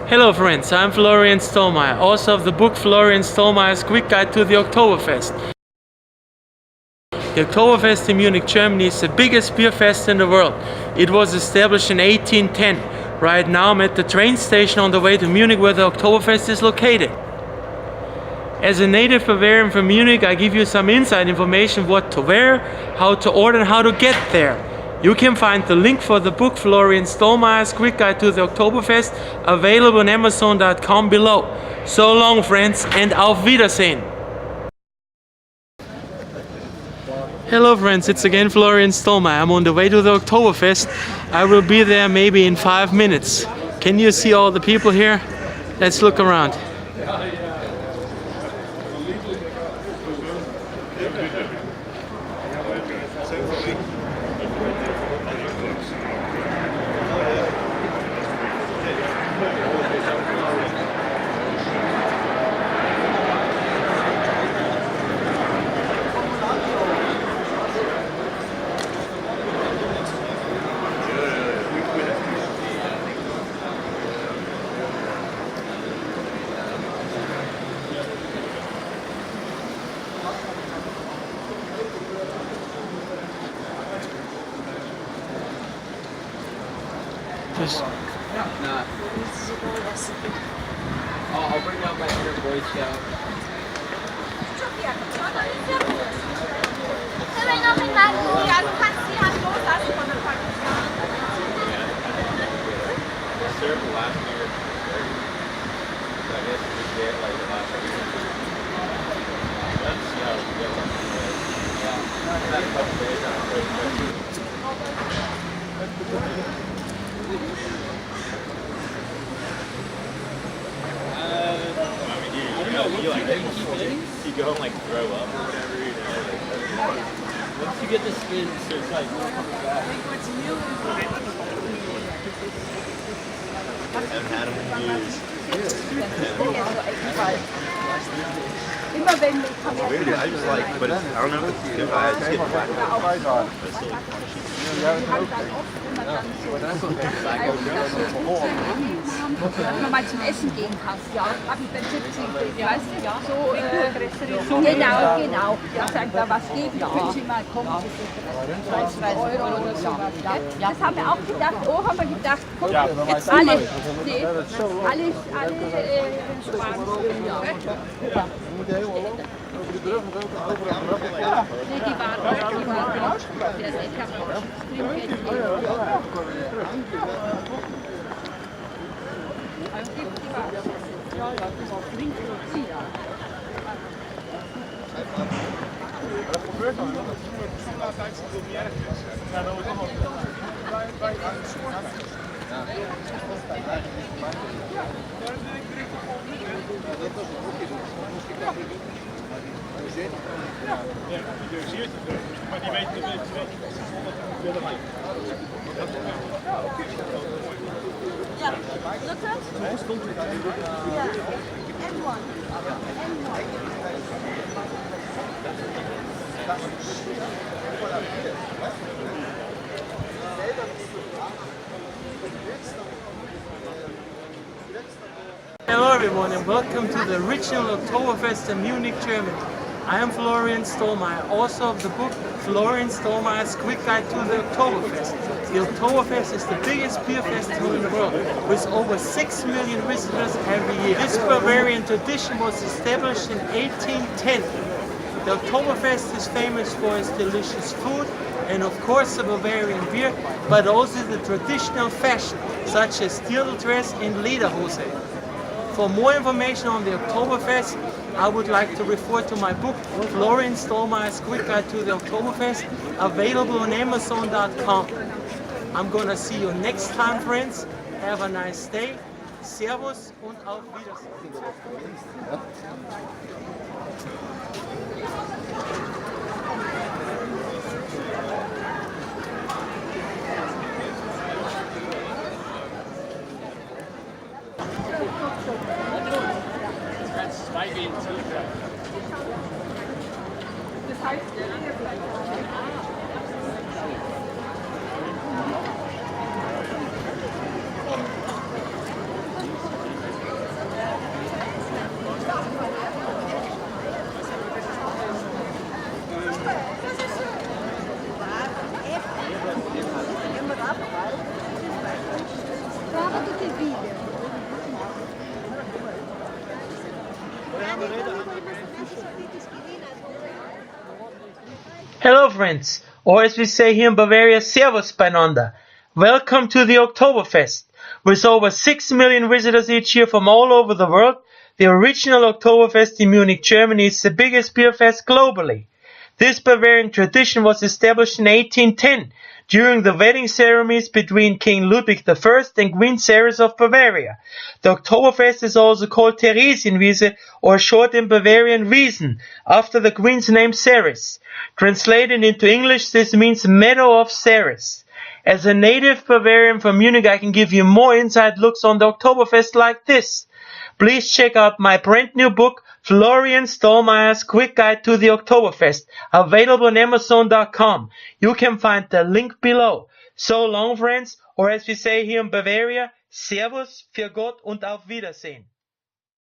Hello friends, I'm Florian Stollmayer, author of the book Florian Stollmayer's Quick Guide to the Oktoberfest. The Oktoberfest in Munich, Germany is the biggest beer fest in the world. It was established in 1810. Right now I'm at the train station on the way to Munich where the Oktoberfest is located. As a native Bavarian from Munich, I give you some inside information what to wear, how to order and how to get there. You can find the link for the book Florian Stollmayer's Quick Guide to the Oktoberfest available on Amazon.com below. So long friends and auf Wiedersehen! Hello friends, it's again Florian Stollmayer. I'm on the way to the Oktoberfest. I will be there maybe in 5 minutes. Can you see all the people here? Let's look around. Just Nah. I'll bring out my inner Boy Scout. Served last year. I guess we did like last year. Let's see how we get on. Yeah. Had a couple days on you like keep going, like throw up or whatever, you know. Once you get the spin, so it's like coming back. I haven't had them in years. Weird, I just like, but I don't know if it's I just get black. Wenn man zum Essen gehen kann, ja, habe ich beim 17. Weißt du, ja, so, genau. Ja, sagt da was geben, können Sie mal kommen, das ist 2 Euro oder sowas. Ja. Das haben wir auch gedacht, haben wir gedacht, guck, jetzt alle Spaß. Nee, die waren sehr lecker. Maar die weet Ja, lukt het? Ja, N1. Hello everyone and welcome to the original Oktoberfest in Munich, Germany. I am Florian Stollmayer, author of the book Florian Stollmayer's Quick Guide to the Oktoberfest. The Oktoberfest is the biggest beer festival in the world, with over 6 million visitors every year. This Bavarian tradition was established in 1810. The Oktoberfest is famous for its delicious food and of course the Bavarian beer, but also the traditional fashion, such as dirndl dress and lederhose. For more information on the Oktoberfest, I would like to refer to my book, Florian Stollmayer's Quick Guide to the Oktoberfest, available on Amazon.com. I'm gonna see you next time, friends. Have a nice day. Servus und auf Wiedersehen. Das heißt, Hello friends, or as we say here in Bavaria, Servus beieinander. Welcome to the Oktoberfest. With over 6 million visitors each year from all over the world, the original Oktoberfest in Munich, Germany is the biggest beer fest globally. This Bavarian tradition was established in 1810 during the wedding ceremonies between King Ludwig I and Queen Ceres of Bavaria. The Oktoberfest is also called Theresienwiese, or short in Bavarian Wiesen, after the queen's name Ceres. Translated into English, this means Meadow of Ceres. As a native Bavarian from Munich, I can give you more inside looks on the Oktoberfest like this. Please check out my brand new book, Florian Stollmayer's Quick Guide to the Oktoberfest, available on Amazon.com. You can find the link below. So long, friends, or as we say here in Bavaria, Servus, für Gott und auf Wiedersehen.